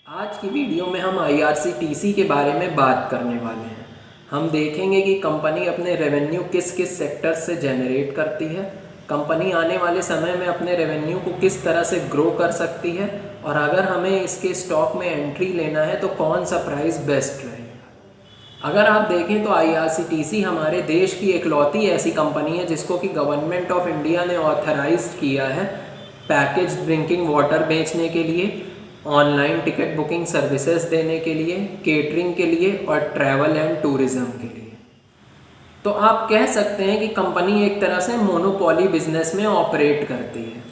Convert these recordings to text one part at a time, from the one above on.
आज की वीडियो में हम IRCTC के बारे में बात करने वाले हैं। हम देखेंगे कि कंपनी अपने रेवेन्यू किस किस सेक्टर से जनरेट करती है, कंपनी आने वाले समय में अपने रेवेन्यू को किस तरह से ग्रो कर सकती है, और अगर हमें इसके स्टॉक में एंट्री लेना है तो कौन सा प्राइस बेस्ट रहेगा। अगर आप देखें तो IRCTC हमारे देश की इकलौती ऐसी कंपनी है जिसको कि गवर्नमेंट ऑफ इंडिया ने ऑथराइज्ड किया है पैकेज ड्रिंकिंग वाटर बेचने के लिए, ऑनलाइन टिकट बुकिंग सर्विसेज देने के लिए, केटरिंग के लिए और ट्रैवल एंड टूरिज़्म के लिए। तो आप कह सकते हैं कि कंपनी एक तरह से मोनोपोली बिजनेस में ऑपरेट करती है।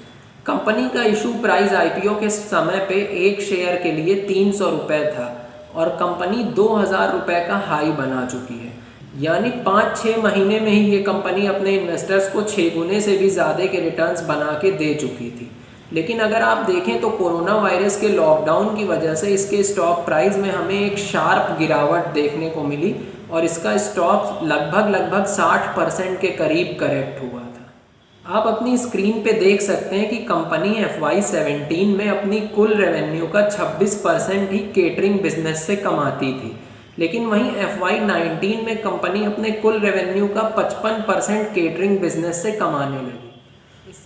कंपनी का इशू प्राइस IPO के समय पे एक शेयर के लिए 300 रुपये था और कंपनी 2000 रुपये का हाई बना चुकी है। यानी 5-6 महीने में ही ये कंपनी अपने इन्वेस्टर्स को 6 गुने से भी ज़्यादा के रिटर्न्स बना के दे चुकी थी। लेकिन अगर आप देखें तो कोरोना वायरस के लॉकडाउन की वजह से इसके स्टॉक प्राइस में हमें एक शार्प गिरावट देखने को मिली और इसका स्टॉक लगभग 60% के करीब करेक्ट हुआ था। आप अपनी स्क्रीन पे देख सकते हैं कि कंपनी FY17 में अपनी कुल रेवेन्यू का 26% ही केटरिंग बिजनेस से कमाती थी, लेकिन वहीं FY19 में कंपनी अपने कुल रेवेन्यू का 55% केटरिंग बिजनेस से कमाने लगी।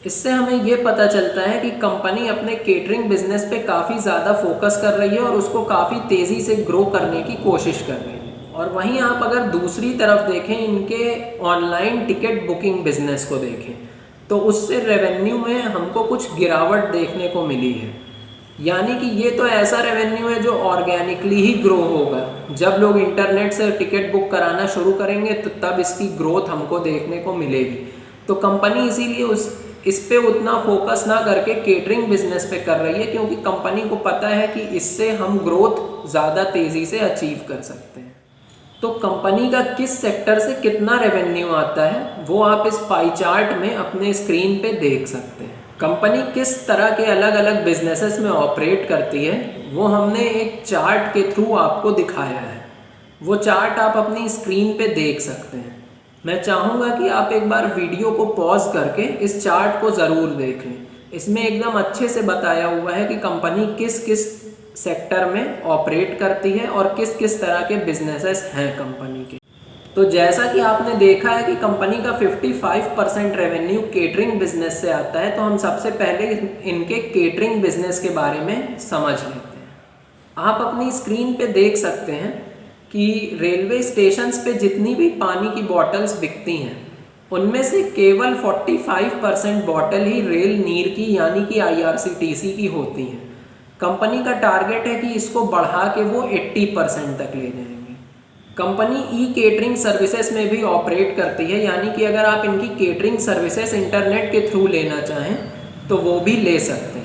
इससे हमें ये पता चलता है कि कंपनी अपने केटरिंग बिजनेस पे काफ़ी ज़्यादा फोकस कर रही है और उसको काफ़ी तेज़ी से ग्रो करने की कोशिश कर रही है। और वहीं आप अगर दूसरी तरफ देखें, इनके ऑनलाइन टिकट बुकिंग बिजनेस को देखें तो उससे रेवेन्यू में हमको कुछ गिरावट देखने को मिली है। यानी कि ये तो ऐसा रेवेन्यू है जो ऑर्गेनिकली ही ग्रो होगा। जब लोग इंटरनेट से टिकट बुक कराना शुरू करेंगे तो तब इसकी ग्रोथ हमको देखने को मिलेगी। तो कंपनी इसीलिए इस पे उतना फोकस ना करके केटरिंग बिजनेस पे कर रही है, क्योंकि कंपनी को पता है कि इससे हम ग्रोथ ज़्यादा तेज़ी से अचीव कर सकते हैं। तो कंपनी का किस सेक्टर से कितना रेवेन्यू आता है वो आप इस पाई चार्ट में अपने स्क्रीन पे देख सकते हैं। कंपनी किस तरह के अलग अलग बिजनेसेस में ऑपरेट करती है वो हमने एक चार्ट के थ्रू आपको दिखाया है। वो चार्ट आप अपनी स्क्रीन पे देख सकते हैं। मैं चाहूँगा कि आप एक बार वीडियो को पॉज करके इस चार्ट को ज़रूर देख लें। इसमें एकदम अच्छे से बताया हुआ है कि कंपनी किस किस सेक्टर में ऑपरेट करती है और किस किस तरह के बिजनेसेस हैं कंपनी के। तो जैसा कि आपने देखा है कि कंपनी का 55% रेवेन्यू केटरिंग बिजनेस से आता है, तो हम सबसे पहले इनके केटरिंग बिजनेस के बारे में समझ लेते हैं। आप अपनी स्क्रीन पे देख सकते हैं कि रेलवे स्टेशंस पे जितनी भी पानी की बॉटल्स बिकती हैं उनमें से केवल 45% बॉटल ही रेल नीर की यानी कि IRCTC की होती हैं। कंपनी का टारगेट है कि इसको बढ़ा के वो 80% तक ले जाएंगे। कंपनी केटरिंग सर्विसेज में भी ऑपरेट करती है, यानी कि अगर आप इनकी केटरिंग सर्विसेज इंटरनेट के थ्रू लेना चाहें तो वो भी ले सकते हैं।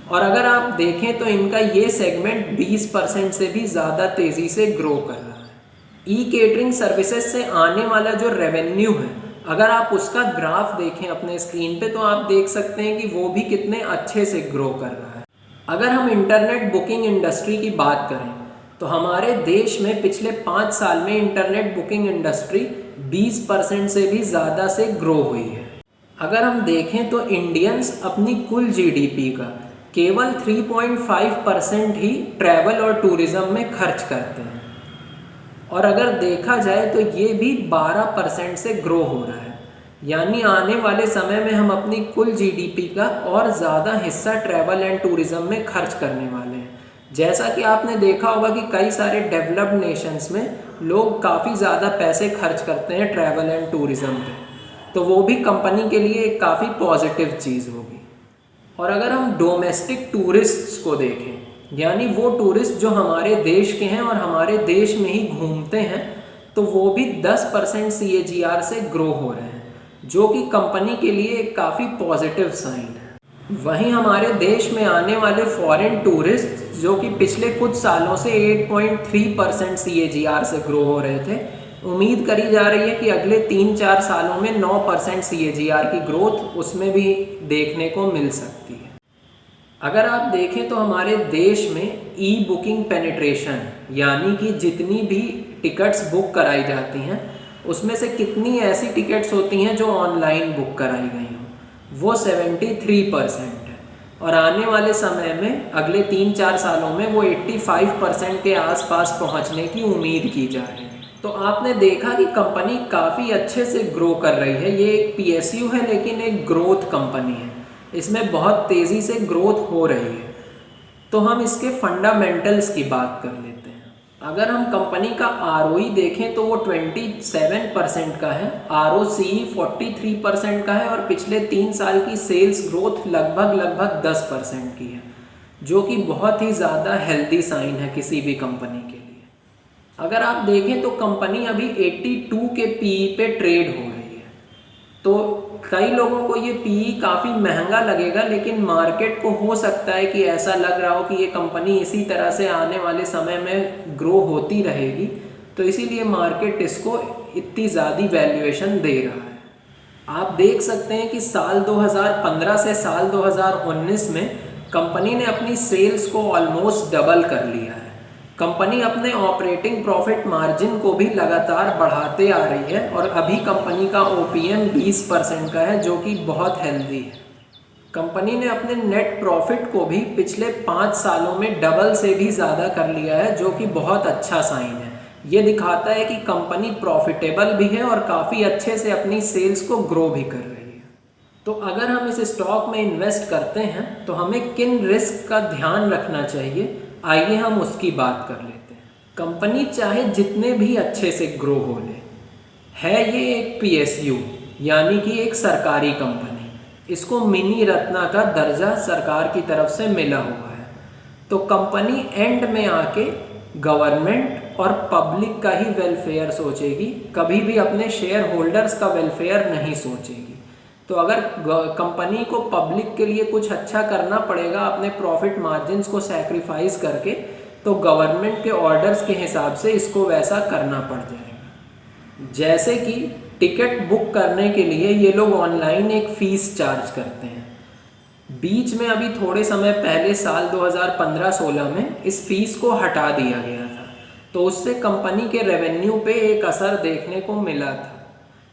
और अगर आप देखें तो इनका ये सेगमेंट 20% से भी ज़्यादा तेज़ी से ग्रो कर रहा है। केटरिंग सर्विसेज से आने वाला जो रेवेन्यू है, अगर आप उसका ग्राफ देखें अपने स्क्रीन पे तो आप देख सकते हैं कि वो भी कितने अच्छे से ग्रो कर रहा है। अगर हम इंटरनेट बुकिंग इंडस्ट्री की बात करें तो हमारे देश में पिछले 5 साल में इंटरनेट बुकिंग इंडस्ट्री 20% से भी ज़्यादा से ग्रो हुई है। अगर हम देखें तो इंडियंस अपनी कुल GDP का केवल 3.5% ही ट्रैवल और टूरिज़्म में खर्च करते हैं, और अगर देखा जाए तो ये भी 12% से ग्रो हो रहा है। यानी आने वाले समय में हम अपनी कुल GDP का और ज़्यादा हिस्सा ट्रैवल एंड टूरिज़्म में खर्च करने वाले हैं। जैसा कि आपने देखा होगा कि कई सारे डेवलप्ड नेशंस में लोग काफ़ी ज़्यादा पैसे खर्च करते हैं ट्रैवल एंड टूरिज़्म पे, तो वो भी कंपनी के लिए एक काफ़ी पॉजिटिव चीज़ होगी। और अगर हम डोमेस्टिक टूरिस्ट्स को देखें, यानी वो टूरिस्ट जो हमारे देश के हैं और हमारे देश में ही घूमते हैं, तो वो भी 10% CAGR से ग्रो हो रहे हैं, जो कि कंपनी के लिए एक काफ़ी पॉजिटिव साइन है। वहीं हमारे देश में आने वाले फॉरेन टूरिस्ट जो कि पिछले कुछ सालों से 8.3% CAGR से ग्रो हो रहे थे, उम्मीद करी जा रही है कि अगले 3-4 सालों में 9% CAGR की ग्रोथ उसमें भी देखने को मिल सकती है। अगर आप देखें तो हमारे देश में बुकिंग पेनिट्रेशन, यानी कि जितनी भी टिकट्स बुक कराई जाती हैं उसमें से कितनी ऐसी टिकट्स होती हैं जो ऑनलाइन बुक कराई गई हों, वो 73% है। और आने वाले समय में अगले 3-4 सालों में वो 85% के आसपास पहुंचने की उम्मीद की जा रही है। तो आपने देखा कि कंपनी काफ़ी अच्छे से ग्रो कर रही है। ये एक PSU है लेकिन एक ग्रोथ कंपनी है, इसमें बहुत तेज़ी से ग्रोथ हो रही है। तो हम इसके फंडामेंटल्स की बात कर लेते हैं। अगर हम कंपनी का ROE देखें तो वो 27% का है, ROCE 43% का है और पिछले 3 साल की सेल्स ग्रोथ लगभग 10% की है, जो कि बहुत ही ज़्यादा हेल्दी साइन है किसी भी कंपनी के लिए। अगर आप देखें तो कंपनी अभी 82 के PE पे ट्रेड हो रही है। तो कई लोगों को ये PE काफ़ी महंगा लगेगा, लेकिन मार्केट को हो सकता है कि ऐसा लग रहा हो कि ये कंपनी इसी तरह से आने वाले समय में ग्रो होती रहेगी, तो इसीलिए मार्केट इसको इतनी ज़्यादा वैल्यूएशन दे रहा है। आप देख सकते हैं कि साल 2015 से साल 2019 में कंपनी ने अपनी सेल्स को ऑलमोस्ट डबल कर लिया है। कंपनी अपने ऑपरेटिंग प्रॉफिट मार्जिन को भी लगातार बढ़ाते आ रही है और अभी कंपनी का OPM 20% का है, जो कि बहुत हेल्दी है। कंपनी ने अपने नेट प्रॉफिट को भी पिछले 5 सालों में डबल से भी ज़्यादा कर लिया है, जो कि बहुत अच्छा साइन है। ये दिखाता है कि कंपनी प्रॉफिटेबल भी है और काफ़ी अच्छे से अपनी सेल्स को ग्रो भी कर रही है। तो अगर हम इस स्टॉक में इन्वेस्ट करते हैं तो हमें किन रिस्क का ध्यान रखना चाहिए, आइए हम उसकी बात कर लेते हैं। कंपनी चाहे जितने भी अच्छे से ग्रो हो ले, है ये एक PSU यानी कि एक सरकारी कंपनी, इसको मिनी रत्ना का दर्जा सरकार की तरफ से मिला हुआ है। तो कंपनी एंड में आके गवर्नमेंट और पब्लिक का ही वेलफेयर सोचेगी, कभी भी अपने शेयर होल्डर्स का वेलफेयर नहीं सोचेगी। तो अगर कंपनी को पब्लिक के लिए कुछ अच्छा करना पड़ेगा अपने प्रॉफिट मार्जिन्स को सैक्रिफाइस करके, तो गवर्नमेंट के ऑर्डर्स के हिसाब से इसको वैसा करना पड़ जाएगा। जैसे कि टिकट बुक करने के लिए ये लोग ऑनलाइन एक फ़ीस चार्ज करते हैं। बीच में अभी थोड़े समय पहले साल 2015-16 में इस फीस को हटा दिया गया था, तो उससे कंपनी के रेवेन्यू पे एक असर देखने को मिला था।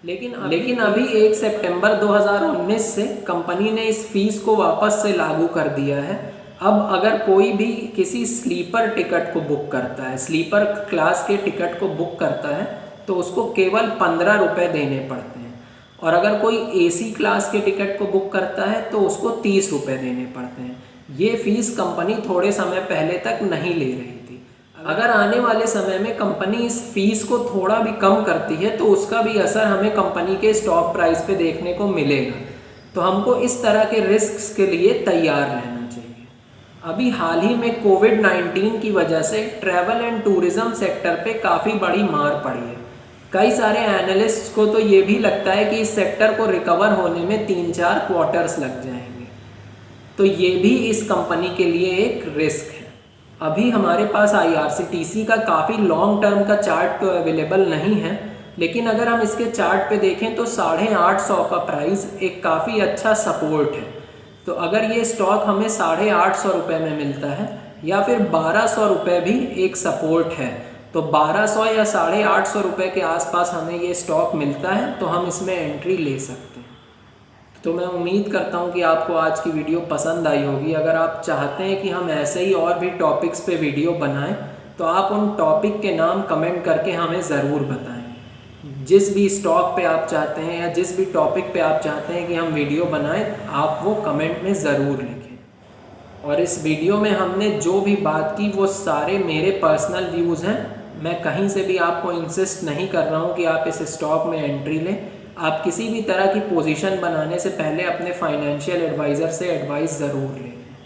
लेकिन अभी 1 सितंबर 2019 से कंपनी ने इस फीस को वापस से लागू कर दिया है। अब अगर कोई भी किसी स्लीपर टिकट को बुक करता है, स्लीपर क्लास के टिकट को बुक करता है, तो उसको केवल 15 रुपये देने पड़ते हैं, और अगर कोई AC क्लास के टिकट को बुक करता है तो उसको 30 रुपये देने पड़ते हैं। ये फीस कंपनी थोड़े समय पहले तक नहीं ले रही थी। अगर आने वाले समय में कंपनी इस फीस को थोड़ा भी कम करती है तो उसका भी असर हमें कंपनी के स्टॉक प्राइस पे देखने को मिलेगा। तो हमको इस तरह के रिस्क के लिए तैयार रहना चाहिए। अभी हाल ही में कोविड-19 की वजह से ट्रैवल एंड टूरिज़्म सेक्टर पे काफ़ी बड़ी मार पड़ी है। कई सारे एनालिस्ट्स को तो ये भी लगता है कि इस सेक्टर को रिकवर होने में 3-4 क्वार्टर्स लग जाएंगे। तो ये भी इस कंपनी के लिए एक रिस्क है। अभी हमारे पास IRCTC का काफ़ी लॉन्ग टर्म का चार्ट तो अवेलेबल नहीं है, लेकिन अगर हम इसके चार्ट पे देखें तो 850 का प्राइस एक काफ़ी अच्छा सपोर्ट है। तो अगर ये स्टॉक हमें 850 रुपये में मिलता है या फिर 1200 रुपये भी एक सपोर्ट है, तो 1200 या 850 रुपये के आसपास हमें ये स्टॉक मिलता है तो हम इसमें एंट्री ले सकते हैं। तो मैं उम्मीद करता हूँ कि आपको आज की वीडियो पसंद आई होगी। अगर आप चाहते हैं कि हम ऐसे ही और भी टॉपिक्स पे वीडियो बनाएं तो आप उन टॉपिक के नाम कमेंट करके हमें ज़रूर बताएं। जिस भी स्टॉक पे आप चाहते हैं या जिस भी टॉपिक पे आप चाहते हैं कि हम वीडियो बनाएं, आप वो कमेंट में ज़रूर लिखें। और इस वीडियो में हमने जो भी बात की वो सारे मेरे पर्सनल व्यूज़ हैं। मैं कहीं से भी आपको इंसिस्ट नहीं कर रहा हूँ कि आप इस स्टॉक में एंट्री लें। आप किसी भी तरह की पोजीशन बनाने से पहले अपने फाइनेंशियल एडवाइज़र से एडवाइस ज़रूर लें।